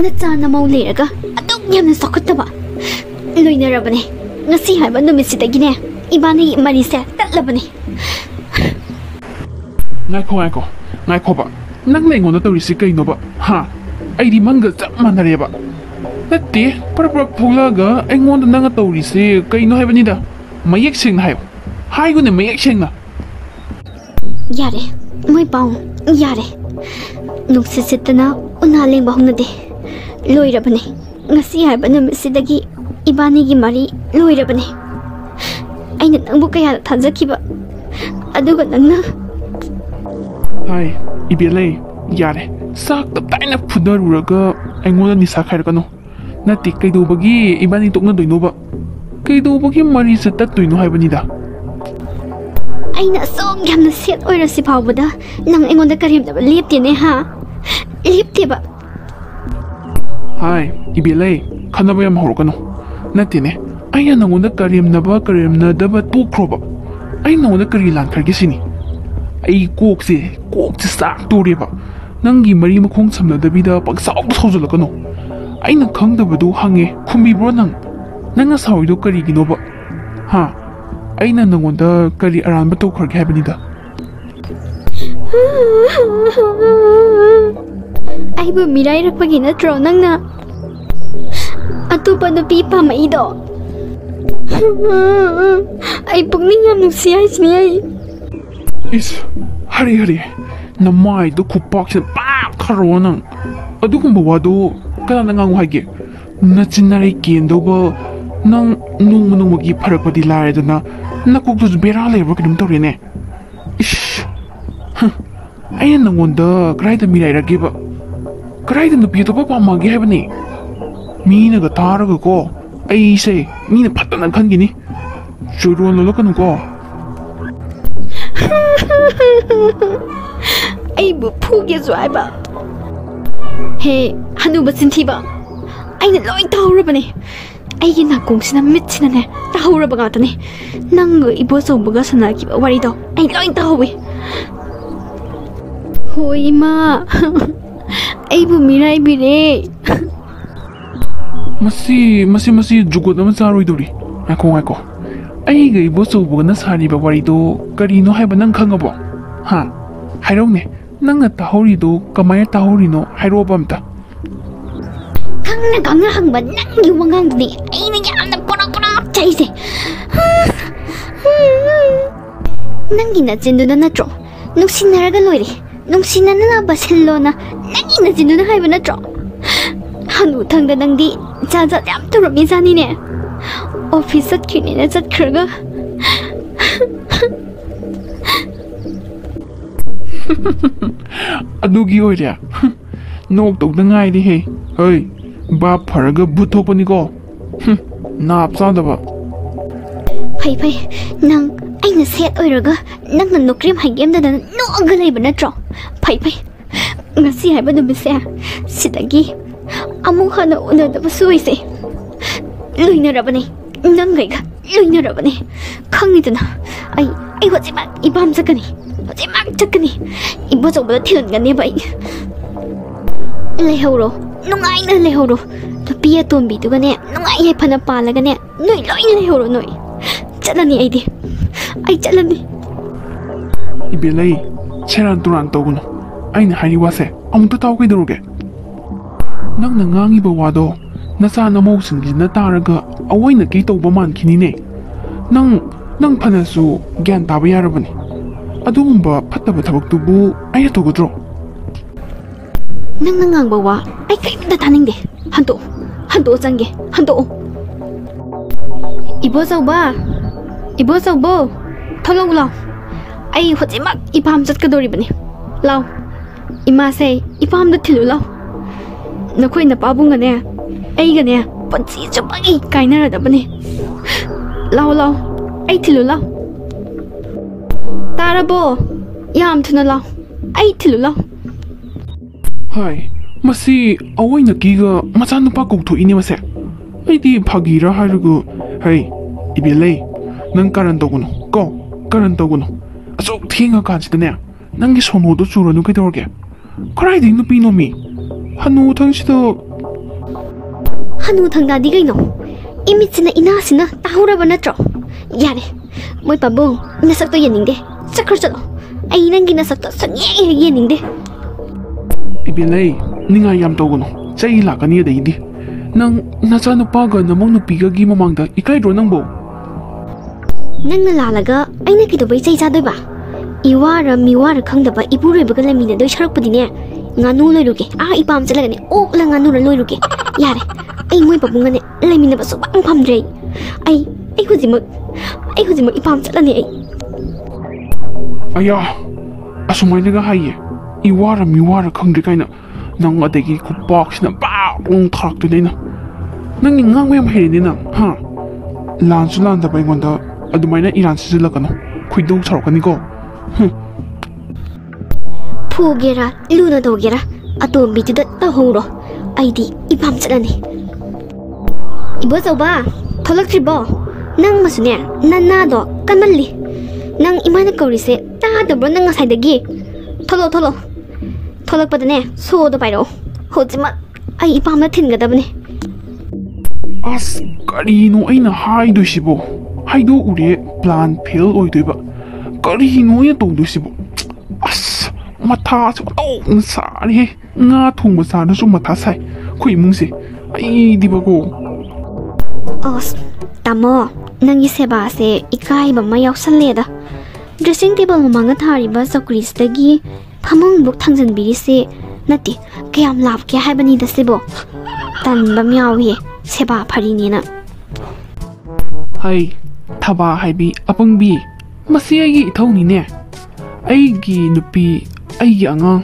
Nachana mau leraga aduk yamna sokataba loinarabane ngasi haiba numitsidagine ibani marise tatlabane ngakho ba nang lengon da risi kaino ba ha aidi manga chap manareba natte par phulaga engon nang risi kaino haibani da mayek sing haib haigune mayek sing na yare moi pau yare nuksisitana unaleng bahunade loirabane ngasi haiba numitsidagi ibani gi mari loirabane aina nangbu kaya thanjakiba aduga nangna hai ibele yare sak tap taina phudaruraga engoda ni sakhar kanu nati kaido bagi ibani tokna doino ba kaido bagi mari se tattuino haibani da aina song yamna set oirasi phawbada nang engoda karim da leptene ha lepte ba hai ibele khanaba yam horokano natine aina nangonda karim na daba tukroba aina nangonda kari lan kharge sini ai kok se sak toreba nangi mari makhong samna dabida paksau thojulakano aina khangdabadu hange khumbi bro nanga sawido kari ginoba ha aina nangonda kari aranba to kharge habani da aibu mirai rakpagi natro nangna atupa nupi pamaido ai pugning yam nusi ai sini ai is hari namai do kupak se pa kharo nang adugumba wado kana ngang hage nachinare kendo ba nang nung gi pharakpadi lare dana nakuk du bera lebro kidum torene is ai nangonda kraida mirai rage ba kraida nupi to pa mage habani mina ga taraga ko ai se mina phatana khangini churon lo kanu ko ai bu phuge zuaiba he hanuba sintiba aina loi taurabane ai gi nakong sina mitsina ne tauraba ga tane nang ibo sobuga sana ki wari do ai loi tawi hoi ma ai bu mirai bire masi jugot na saroi dori ngako ai ga ibo sobuga na sari ba wari do kari no haiba nang khangabo ha hairong ne nang ta hori do kamaya ta hori no hairo bamta khangna hangba nang gi wangang ni ai na yamna pora chaise nangi na jinduna natro nuksinaraga loire nungsinana na basillona nangi na jinduna haiba natro hanu thangda nangdi jaja yam turami jani ne office satkini na satkhraga adugi oiria nok tok da ngai di he hei ba pharaga buthopani ko nap sadaba phai nang aina set oiraga nang nan nokrim haigem da noga leiba natro phai ngasi haiba numise sidagi amu hana unadaba suise loinarabane nangaiga loinarabane khangiduna ai hojimak ibam sakani hojimak chakani ibo jobada thilngani bai lehoro nungaina lehoro tupiya tombi dugane nungai hai phana palagane noi loi lehoro noi chalani ai chalani ibelai seran turang togunu aina hari wase amuta taw kai doruge nang ngangi ba wado nasa na mo singi na taraga awaina ki to ba man kini ne nang phanasu gyan ta ba yarabani adumba phattaba thabak tubu ai to godro nang ngang ba wa ai kai da taning de hando jange hando ibo zauba tholo law ai hojimak ipam jat ka dori bani law ima se ipam da thilu law nakhoi na pabunga ne ai ga ne panchi chapagi kainara da bani law ai thilu law tarabo yam thuna law ai thilu law hai masi awaina kiga machan nupa koktho ini mase aidi phagira harugo hai ibelei nang karan toguno asok thinga kansidane nangi sono do churanu kai dorge krai ding no pino mi hanu thang sido Hanu thangdadi kaino imitsina inasina tahuraba natro yare moi pabung nasak to yeningde sakar chalo ai nangi nasak to sanye yeningde Ibelay ninga yam togono chai lakani deidi nang nacha nupaga namong nupiga gi mamangda ikaidro nangbo nangna lalaga aina kidobai chai chadoi ba iwara miwara khangdaba ipuroi baga lamina doi sharakpudine nganu loiruge ipam chalagane la nganu ra loiruge yare ai moi babungane lamina ba subang phamdre ai hujima ipam chalane ai aya asumai naga haye iwara miwara khangdre kaina nang adegi ku box na ba ong thak tu dena nang ngang mem herini na ha lan sulan da bai gonda adumaina iran sisilakano khuidong sarokani ko Pugera luna dogera atom bituda tahoro aidi ipam chalani ibo soba tholak tribo nang masune nanna do kanalli nang imana kaurise ta dabro nang ngasai dagi tholo tholak padane so do pairo hojima ai ipam na thingadabne as karino aina haidu sibo haidu ure plan fail oidoiba karino ya tongdu sibo as matha su tong sari nga thungba sa na su matha sai khoi mungse ai dibago os tamo nangi seba se ikai ba ma yausale da dressing table manga thari ba sakris dagi phamong buk thangjan biri se nati kayam lap ke haibani da sebo tan ba myawi seba phari ni na hai thaba haibi apangbi masi ai ithoni ne aigi nupi aigi angang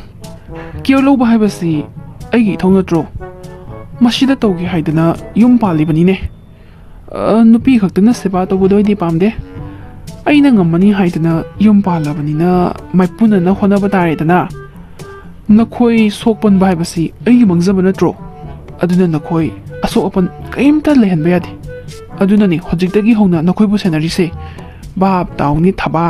kyo lo ba haibasi aigi ithona tro masida togi haidana yum pali bani ne nupi khaktana seba to bodoi di pamde aina ngamani haidana yum pala bani na maipuna na hona ba tare dana nakhoi sokpon ba haibasi aigi mangjaba na tro aduna nakhoi aso opan kaimta lehan ba yadi aduna ni hojikdagi hona nakhoi bu senari se bab tauni thaba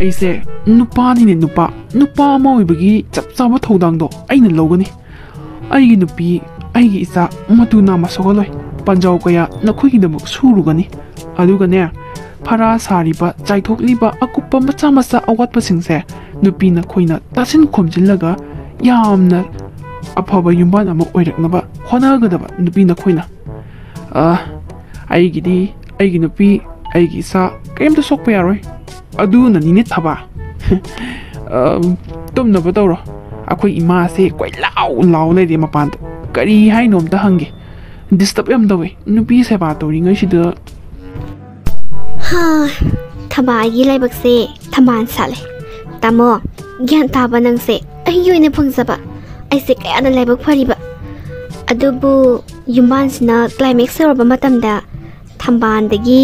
aise nupa ni nupa ma oibagi chap chaba thodang do aina logani aigi nupi aigi isa matu na masogoloi panjau kaya nakhoi gi damuk surugani aduga ne phara sariba chaithokliba akupa macha awatpa singse nupi na khoina tasin khomjillaga yamna afaba yumban ama oiraknaba honagadaba nupi na khoina aigi nupi aigi sa kaimta sokpa yaroi adu na ni thaba tumna ba tawro akhoi ima se koi lau le de mapan kari hai nom ta hange disturb yam dawe nupi se ba to ringai sida ha thaba gi laibak se thaman sale tamo gyan taba nang se ayoine phangzaba ai se kaya na laibak phariba adubu yumban sina climax roba matamda thamban dagi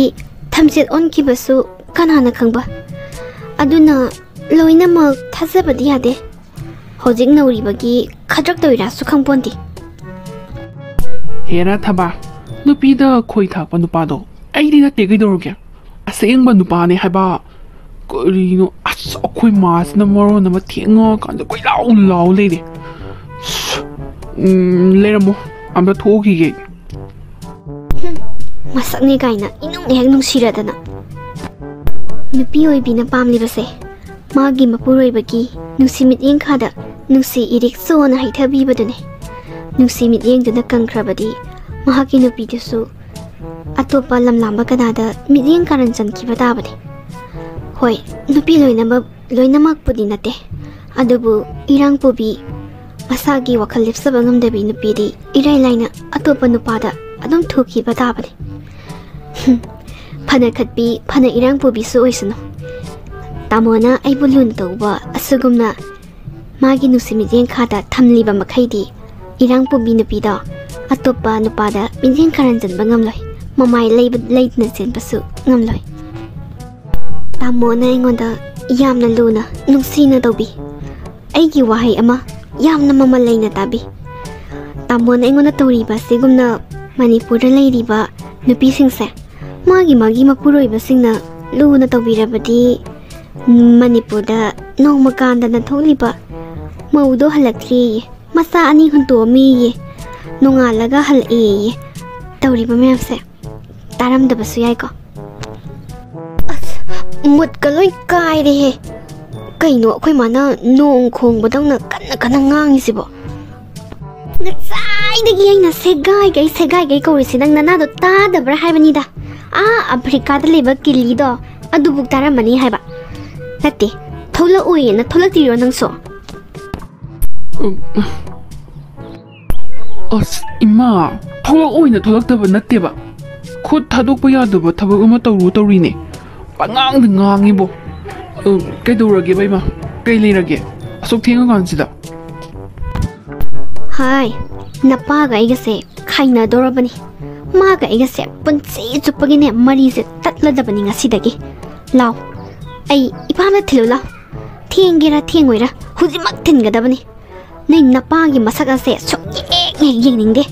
thamset on kibasu kanana khangba aduna loina mak thazabadi yade hojik nauribagi khadrak toira su khangpondi hera thaba nupi da khoi thakpa nupa do aidi na te gaidorge asengba nupa ne haba korino akhoi mas na maro na mathenga kan da koi lau le de leramo amda thoki ge masak ni gaina inong hek nung siradana nupi oibina pamlibase magi mapuroibagi nungsimit yengkhada nungsi irik sona haithabibadune nungsimit yengduna kangkrabadi mahaki nupi dusu atopa lamlamba kanada midyeng karan chankhiba tabani hoi nupi loinamak pudi nate adubu irang pubi masagi wakhal lipsaba ngamdabi nupidi irai laina atopa nupada adum thukiba tabani phana khatpi phana irang pubi su oisano tamona aibulun tawba asugumna magi nusimideng khada thamliba makhaidi irang pubi nupida atopa nupada mideng karanjan bangamloi mamai leitna senpasu ngamloi tamona ingonda yamna luna nungsina tawbi aigi wahai ama yamna mama leina tabi tamona ingonda tawriba sigumna manipura leiriba nupi singse magi mapuroiba singna luna tawbirabadi manipurda nongmakanda na tholiba maudo halakri masa ani hunto mi nongalaga hal'e tawriba mayamse taramdabasu yaiko mutka loi kaire he kaino akhoi mana nong khongbadangna kana ngangisibо ngasai aina segai gai kaurisi nang nanado tadabra haibanida Africa da leba kilido adubuk taramani haiba natti thola uina tholaktiyo nangso Ima tholak oina tholakdaba natteba khut thadokpa yadaba thabak ama tawrine pangangda ngangibo kaidorage ba ima kai leirage asok thenga kansida Hai napaga igase khaina dorabani maga igase punchi chupagine mari se tatladabani ngasidagi law ai ipamna thilu law thengira thengoira hujimak thingadabani nei napagi masagase yengingde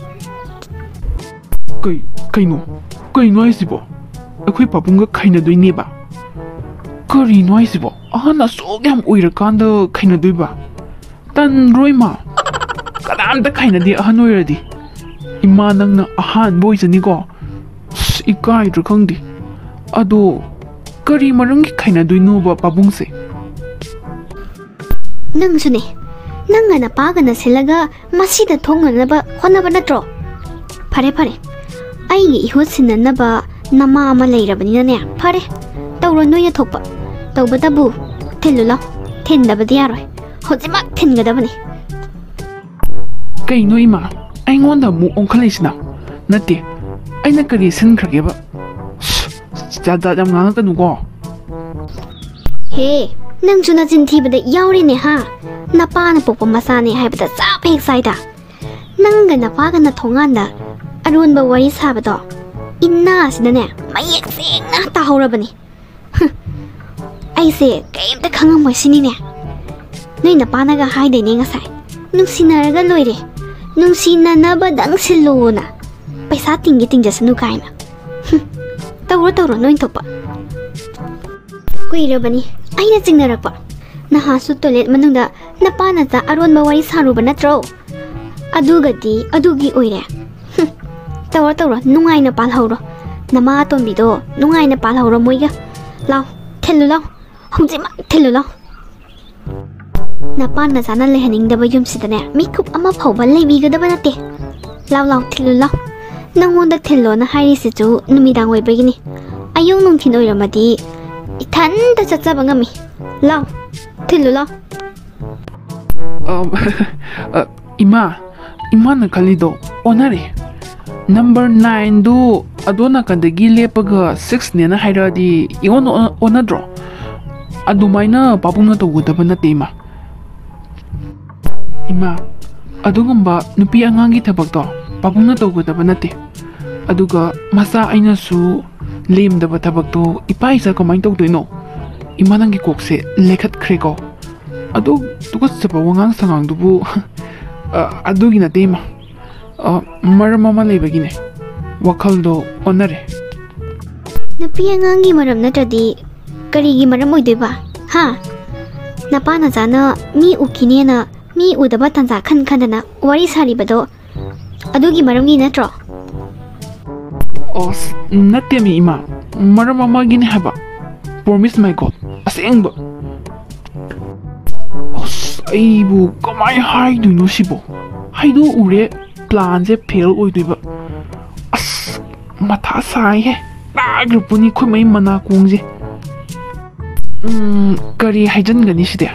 kaino aisibo akhoi papungga khaina doineba karino aisibo ahana sogam oirakanda khaina doiba tan roima kadamta khaina di ahan oiradi ima nangna ahan boisani ko ikai dru khangdi ado kari marangi khaina doino ba papungse nangsune nanga napaga na silaga masida thonganaba honaba natro phare ai ihu sinanaba nama ama leirabani na ne phare tawro noya thokpa tawbadabu thilula thendabadi yaroi hojimak thingadabani kaino ima aingonda mu onkhalaisina nate aina kari sinkhageba jada jam ngana tanu go he nang juna jinthibada yauri ne ha napa na pokpa masane haibada chap hek saida nanga napaga na thonganda arunba wari sabado inna sidane mayek sengna tahorabani aise kaimta khangamoi sinine noi napana ga haide ne ngasai nungsinaraga loire nungsinanaba dang silona paisa tingjasanu kaina tawro noi topa kuirabani aina chingnarakpa nahasu toilet manungda napana ta aronba wari saruba natro adugi oire tawro nungaina palhauro nama tombido nungaina palhauro moiga law thelu law hongjima thelu law napana jana lehaningdaba yumsidane mikup ama phauba leibigadaba nate law thelu law nangonda thelo na hairisi chu numidang oibagini ayong nungthin oiramadi ithanda chachaba ngami law thelu law ima na khalido onare number 9 do adona kandagi lepaga 6 ne na hairadi ion onadro adumaina papungna tawudaba nate ima adugumba nupi angangi thabakto papungna tawudaba nate aduga masa aina su lemdaba thabakto ipaisa kamai tawdoino ima nangi kokse lekhat khreko adu tugas chapa wangang sangang dubu adugi nate ima maramama lebagine wakhaldo onare napi angangi maram natadi karigi maram oidoiba ha napana jana mi ukinena mi udaba tanza khandana wari saribado adugi maramgi natro natemi ima maramama gine haba promise my god asengba aibu kamai haiduino sibo haidu ure plan je fail oidoiba matha sai he tagrupuni khomai mana kongje kari haijan gani side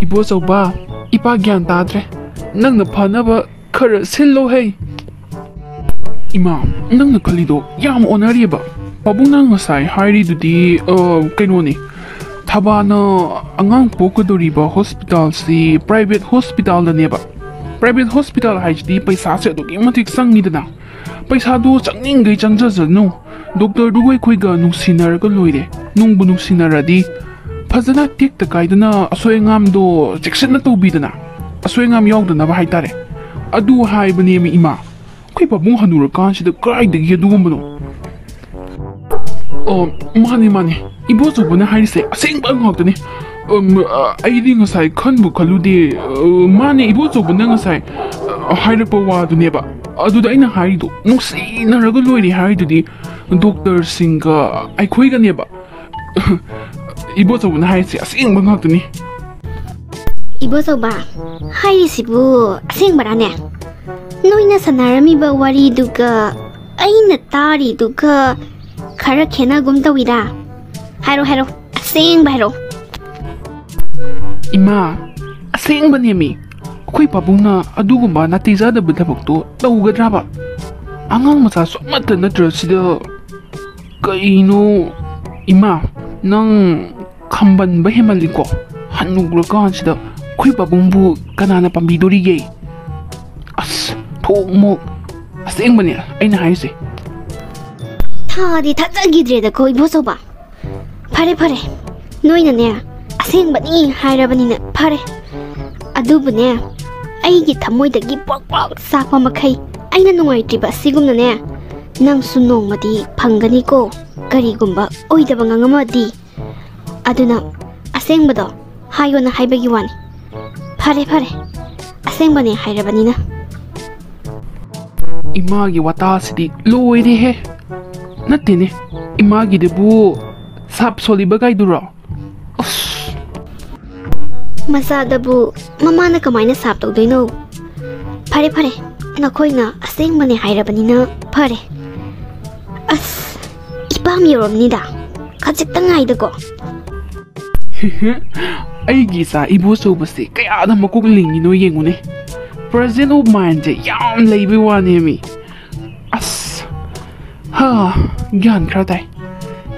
ibo soba ipa gyan tadre nangna phanaba khara sillo hey ima nangna khalido yam onariba pabunga ngasai hairi dudi kainoni thabana angang pokodoriba hospital si private hospital da neba private hospital haijdi paisa se dogi matik sangidana paisa do changningai changjajanu doctor dugoi khoiga nungsinaraga loire nungbu nungsinaradi fazana tikta kaidana asoengam do jekshna tobidana asoengam yawdana ba haitare adu haibani mi ima khoi babung hanura kansida kaidagi adugumno mane ibo sobana harise asengba ngotani aidi ngasai khanbu khalude mane ibo sobana ngasai 하이락pa 와두네바 ꯑꯗꯨꯗ ꯑꯩꯅ ꯍꯥꯏꯔꯤꯗꯣ ꯅꯨꯡꯁꯤꯅꯔꯒ ꯂꯣꯏꯔꯦ ꯍꯥꯏꯔꯤꯗꯨꯗꯤ ꯗꯣꯛꯇꯔꯁꯤꯡꯒ ꯑꯩꯈꯣꯏꯒꯅꯦꯕ 이보서부는 하이지 아싱방 학더니 이보서봐 하이시부 아싱바라네 너희나 사나라미바 와리두가 아이나 따리두가 가라 개나곰 더위다 하로 아싱바 하로 이마 아싱바님이 ꯑꯩꯈꯣꯏ ꯄꯥꯕꯨꯡꯅ ꯑꯗꯨꯒꯨꯝꯕ ꯅꯥꯇꯩꯖꯥꯗꯕ ꯊꯕꯛꯇꯣ ꯇꯧꯒꯗ꯭ꯔꯕ ꯑꯉꯥꯡ ꯃꯆꯥ ꯁꯨꯝꯃꯠꯇ ꯅꯠꯇ꯭ꯔꯁꯤꯗ ꯀꯩꯅꯣ ꯏꯃꯥ ꯅꯪ ꯈꯝꯕꯟꯕ ꯍꯦꯃꯜꯂꯤꯀꯣ ꯍꯟꯅꯨꯒ꯭ꯔꯀꯥꯟꯁꯤꯗ ꯑꯩꯈꯣꯏ ꯄꯥꯕꯨꯡꯕꯨ ꯀꯅꯥꯅ ꯄꯥꯝꯕꯤꯗꯣꯔꯤꯒꯦ ꯑꯁ ꯊꯣꯛꯃꯣꯛ ꯑꯁꯦꯡꯕꯅꯦ ꯑꯩꯅ ꯍꯥꯏꯔꯤꯁꯦ ꯊꯥꯗꯤ ꯊꯥꯖꯈꯤꯗ꯭ꯔꯦꯗꯀꯣ ꯏꯕꯣꯆꯧꯕ ꯐꯔꯦ ꯅꯣꯏꯅꯅꯦ ꯑꯁꯦꯡꯕꯅꯤ ꯍꯥꯏꯔꯕꯅꯤꯅ ꯐꯔꯦ ꯑꯗꯨꯕꯨꯅꯦ ꯑꯩꯒꯤ ꯊꯃꯣꯏꯗꯒꯤ ꯄꯣꯛ ꯆꯥꯛꯄ ꯃꯈꯩ ꯑꯩꯅ ꯅꯨꯡꯉꯥꯏꯇ꯭ꯔꯤꯕ ꯑꯁꯤꯒꯨꯝꯅꯅꯦ ꯅꯪꯁꯨ ꯅꯣꯡꯃꯗꯤ ꯐꯪꯒꯅꯤꯀꯣ ꯀꯔꯤꯒꯨꯝꯕ ꯑꯣꯏꯗꯕ ꯉꯥꯡꯉꯝꯃꯗꯤ ꯑꯗꯨꯅ ꯑꯁꯦꯡꯕꯗꯣ ꯍꯥꯏꯌꯣꯅ ꯍꯥꯏꯕꯒꯤ ꯋꯥꯅꯤ ꯐꯔꯦ ꯑꯁꯦꯡꯕꯅꯦ ꯍꯥꯏꯔꯕꯅꯤꯅ 이마기 와타시디 로이리해 나띠네 이마기데부 삽솔리바 가이두라 ꯃꯆꯥꯗꯕꯨ ꯃꯃꯥꯅ ꯀꯃꯥꯏꯅ ꯁꯥꯞ ꯇꯧꯗꯣꯏꯅꯣ ꯐꯔꯦ ꯅꯈꯣꯏꯅ ꯑꯁꯦꯡꯕꯅꯦ ꯍꯥꯏꯔꯕꯅꯤꯅ ꯐꯔꯦ ꯑꯁ ꯏꯄꯥꯝ ꯌꯧꯔꯝꯅꯤꯗ ꯈꯖꯤꯛꯇ ꯉꯥꯏꯗꯀꯣ ꯑꯩꯒꯤ ꯏꯆꯥ ꯏꯕꯣꯆꯧꯕꯁꯦ ꯀꯌꯥꯗ ꯃꯀꯣꯛ ꯂꯤꯡꯉꯤꯅꯣ ꯌꯦꯡꯉꯨꯅꯦ ꯄ꯭ꯔꯖꯦꯟ ꯑꯣꯐ ꯃꯥꯏꯟꯁꯦ ꯌꯥꯝ ꯂꯩꯕꯩ ꯋꯥꯅꯦꯃꯤ ꯑꯁ ꯒ꯭ꯌꯥꯟ ꯈꯔ ꯇꯥꯏ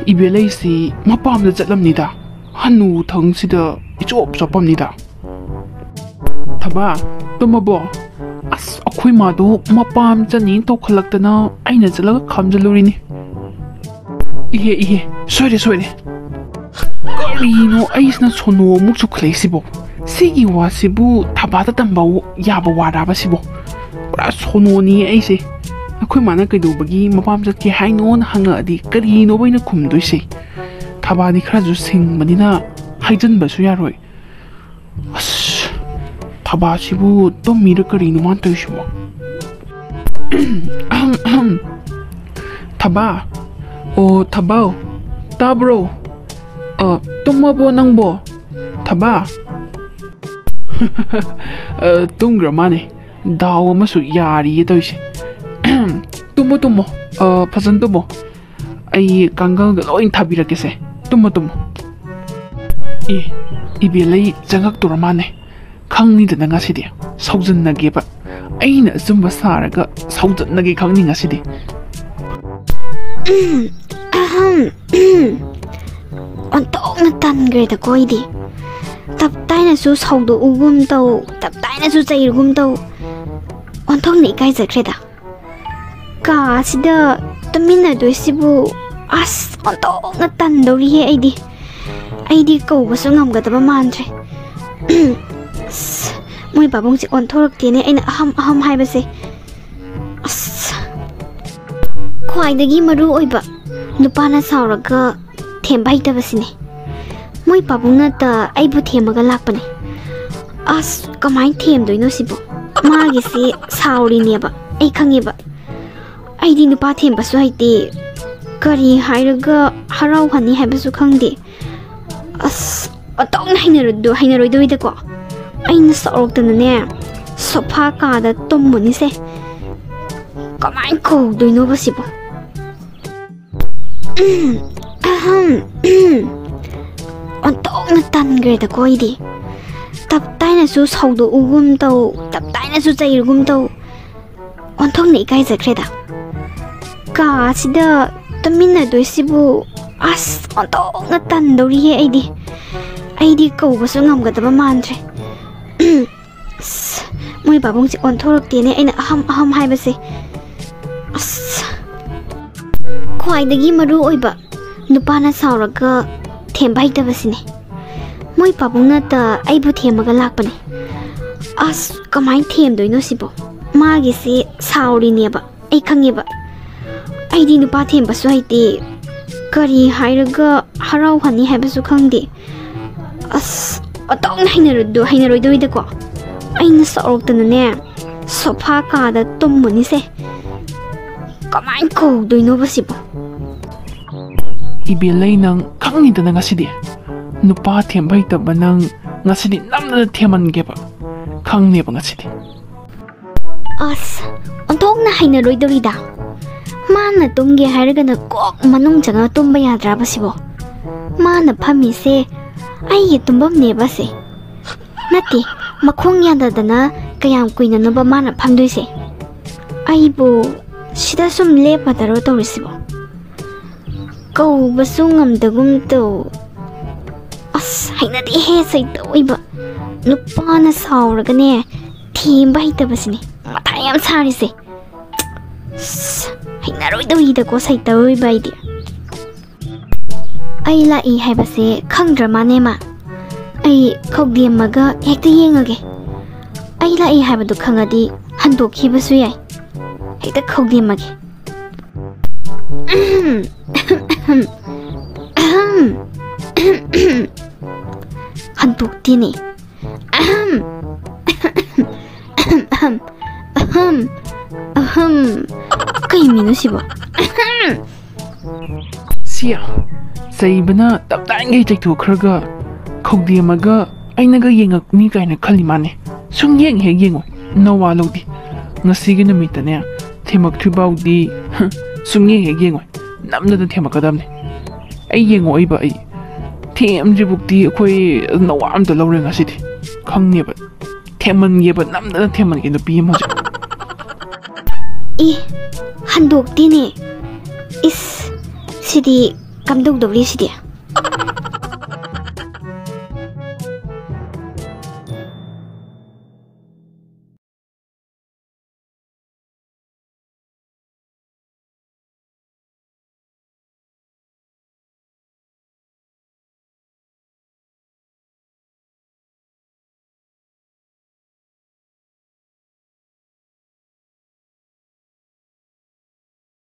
이별레이시 마빠함도 짤랍니다 한우 덩치다 이쪽 접합니다 타바 또뭐보 아스 어코이 마도 마빠함 짠이 또 컬락다나 아이나 짤라가 감절로리니 이게 소리 거리노 아이스나 손노 묵수 클레이시보 시기 와시부 타바다 담바오 야바 와라바시보 브라 손노니 아이시 ꯑꯩꯈꯣꯏ ꯃꯥꯅ ꯀꯩꯗꯧꯕꯒꯤ ꯃꯄꯥꯝ ꯆꯠꯀꯦ ꯍꯥꯏꯅꯣꯅ ꯍꯪꯉꯛꯑꯗꯤ ꯀꯔꯤꯅꯣ ꯑꯩꯅ ꯈꯨꯝꯗꯣꯏꯁꯦ ꯊꯕꯥꯗꯤ ꯈꯔꯁꯨ ꯁꯤꯡꯕꯅꯤꯅ ꯍꯥꯏꯖꯟꯕꯁꯨ ꯌꯥꯔꯣꯏ ꯑꯁ ꯊꯕꯥꯁꯤꯕꯨ ꯇꯨꯝꯃꯤꯔ ꯀꯔꯤꯅꯣ ꯃꯥꯅ ꯇꯧꯔꯤꯁꯤꯕꯣꯊꯕꯥ ꯑꯣ ꯊꯕꯥꯎ ꯇꯥꯕ꯭ꯔꯣ ꯇꯨꯝꯃꯕꯣ ꯅꯪꯕꯣ ꯊꯕꯥ ꯇꯨꯝꯈ꯭ꯔ ꯃꯥꯅꯦ ꯗꯥꯎ ꯑꯃꯁꯨ ꯌꯥꯔꯤꯌꯦ ꯇꯧꯔꯤꯁꯦ ꯇꯨꯝꯃꯣ ꯐꯖꯅ ꯇꯨꯝꯃꯣ ꯑꯩ ꯀꯥꯡꯒꯜꯒ ꯂꯣꯏ ꯊꯥꯕꯤꯔꯛꯀꯦꯁꯦ ꯇꯨꯝꯃꯣ 이별레이 ꯆꯪꯉꯛꯇꯣꯔ ꯃꯥꯅꯦ ꯈꯪꯅꯤꯗꯅ ꯉꯁꯤꯗꯤ ꯁꯧꯖꯟꯅꯒꯦꯕ ꯑꯩꯅ ꯑꯆꯨꯝꯕ ꯁꯥꯔꯒ ꯁꯧꯖꯟꯅꯒꯦ ꯈꯪꯅꯤ ꯉꯁꯤꯗꯤ ꯑꯣꯟꯊꯣꯛꯅ ꯇꯟꯈ꯭ꯔꯦꯗꯀꯣ ꯑꯩꯗꯤ ꯇꯞ ꯇꯥꯏꯅꯁꯨ ꯁꯧꯗꯣꯛꯎꯒꯨꯝ ꯇꯧ ꯇꯞ ꯇꯥꯏꯅꯁꯨ ꯆꯩꯔꯨꯒꯨꯝ ꯇꯧ ꯑꯣꯟꯊꯣꯛꯅ ꯏꯀꯥꯏꯖꯈ꯭ꯔꯦꯗ ꯀꯥꯁꯤꯗ ꯇꯨꯃꯤꯟꯅꯗꯣꯏꯁꯤꯕꯨ ꯑꯁ ꯑꯣꯟꯊꯣꯛꯅ ꯇꯟꯗꯧꯔꯤꯍꯦ ꯑꯩꯗꯤ ꯀꯧꯕꯁꯨ ꯉꯝꯒꯗꯕ ꯃꯥꯟꯗ꯭ꯔꯦ ꯑꯁ ꯃꯣꯏ ꯄꯥꯕꯨꯡꯁꯦ ꯑꯣꯟꯊꯣꯔꯛꯇꯦꯅꯦ ꯑꯩꯅ ꯑꯍꯝ ꯍꯥꯏꯕꯁꯦ ꯑꯁ ꯈ꯭ꯋꯥꯏꯗꯒꯤ ꯃꯔꯨ ꯑꯣꯏꯕ ꯅꯨꯄꯥꯅ ꯁꯥꯎꯔꯒ ꯊꯦꯝꯕ ꯍꯩꯇꯕꯁꯤꯅꯦ ꯃꯣꯏ ꯄꯥꯕꯨꯡꯅꯇ ꯑꯩꯕꯨ ꯊꯦꯝꯃꯒ ꯂꯥꯛꯄꯅꯦ ꯑꯁ ꯀꯃꯥꯏꯅ ꯊꯦꯝꯗꯣꯏꯅꯣ ꯁꯤꯕꯨ ꯃꯥꯒꯤꯁꯤ ꯁꯥꯎꯔꯤꯅꯦꯕ ꯑꯩ ꯈꯪꯉꯦꯕ ꯑꯩꯗꯤ ꯅꯨꯄꯥ ꯊꯦꯝꯕꯁꯨ ꯍꯩꯇꯦ ꯀꯔꯤ ꯍꯥꯏꯔꯒ ꯍꯔꯥꯎꯍꯟꯅꯤ ꯍꯥꯏꯕꯁꯨ ꯈꯪꯗꯦ ꯑꯁ ꯑꯣꯟꯊꯣꯛꯅ ꯍꯩꯅꯔꯣꯏꯗꯣꯏꯗꯀꯣ ꯑꯩꯅ ꯁꯥꯎꯔꯛꯇꯅꯅꯦ ꯁꯣꯐꯥ ꯀꯥꯗ ꯇꯨꯝꯃꯨꯅꯤꯁꯦ ꯀꯃꯥꯏꯅ ꯀꯧꯗꯣꯏꯅꯣꯕ ꯁꯤꯕꯨ ꯑꯣꯟꯊꯣꯛꯅ ꯇꯟꯈ꯭ꯔꯦꯗꯀꯣ ꯑꯩꯗꯤ ꯇꯞ ꯇꯥꯏꯅꯁꯨ ꯁꯧꯗꯣꯛꯎꯒꯨꯝ ꯇꯧ ꯇꯞ ꯇꯥꯏꯅꯁꯨ ꯆꯩꯔꯨꯒꯨꯝ ꯇꯧ ꯑꯣꯟꯊꯣꯛꯅ ꯏꯀꯥꯏꯖꯈ꯭ꯔꯦꯗ ꯀꯥꯁꯤꯗ ꯇꯨꯃꯤꯟꯅꯗꯣꯏꯁꯤꯕꯨ ꯑꯁ ꯑꯣꯟꯊꯣꯛꯅ ꯇꯟꯗꯧꯔꯤꯍꯦ ꯑꯩꯗꯤ ꯀꯧꯕꯁꯨ ꯉꯝꯒꯗꯕ ꯃꯥꯟꯗ꯭ꯔꯦ ꯑꯁ ꯃꯣꯏ ꯄꯥꯕꯨꯡꯁꯦ ꯑꯣꯟꯊꯣꯔꯛꯇꯦꯅꯦ ꯑꯩꯅ ꯑꯍꯝ ꯍꯥꯏꯕꯁꯦ ꯑꯁ ꯈ꯭ꯋꯥꯏꯗꯒꯤ ꯃꯔꯨ ꯑꯣꯏꯕ ꯅꯨꯄꯥꯅ ꯁꯥꯎꯔꯒ ꯊꯦꯝꯕ ꯍꯩꯇꯕꯁꯤꯅꯦ ꯃꯣꯏ ꯄꯥꯕꯨꯡꯅꯇ ꯑꯩꯕꯨ ꯊꯦꯝꯃꯒ ꯂꯥꯛꯄꯅꯦ ꯑꯁ ꯀꯃꯥꯏꯅ ꯊꯦꯝꯗꯣꯏꯅꯣ ꯁꯤꯕꯨ ꯃꯥꯒꯤꯁꯤ ꯁꯥꯎꯔꯤꯅꯦꯕ ꯑꯩ ꯈꯪꯉꯦꯕ ꯑꯩꯗꯤ ꯅꯨꯄꯥ ꯊꯦꯝꯕꯁꯨ ꯍꯩꯇꯦ ꯀꯔꯤ ꯍꯥꯏꯔꯒ ꯍꯔꯥꯎꯍꯟꯅꯤ ꯍꯥꯏꯕꯁꯨ ꯈꯪꯗꯦ ꯑꯁ ꯑꯣꯟꯊꯣꯛꯅ ꯍꯩꯅꯔꯣꯏꯗꯣꯏꯗꯀꯣ ꯑꯩꯅ ꯁꯥꯎꯔꯛꯇꯅꯅꯦ sofa kaada tummuni se kamai kaudoino basibo Ibelay nang kangida na nga sidi nupa tiyambay taba nang nga sidi namna tiyaman geba kang niya ba nga sidi as ontong na hainaroy dorida mana tumge haraga na kok manung janga tumba yadra basibo mana phami se ai tumbam ne base nati makhong yadadana kayam kuina no ba mana phamdoi se ai bo sida sum le padaro torisibo kau basungam dagum to as hainadi he sai toiba nupa na sauraga ne thimba hitabasini matha yam sari se hainaroi doida ko sai toi bai dia ai la I haibase khangdra mane ma ai khogdi maga hekta yengage ai la I haibadu khangadi handokhi basu yai hekta khogdi mage handokti ni kai minu sibo siya saibana tapdangay chayto khraga khogdi amaga ainaga yengakni kaina khali mane sung yeng he yengo nawa lodi ngasigi namita ne themak thribaudi sung yeng he yengo namna da themakadamne ai yengo ai ba ai them jibukti khoi nawa am da lawre ngasidi khangni ba theman ye ba namna da theman ke no pi mo I handokti ni is sidi kamdok dawli sidi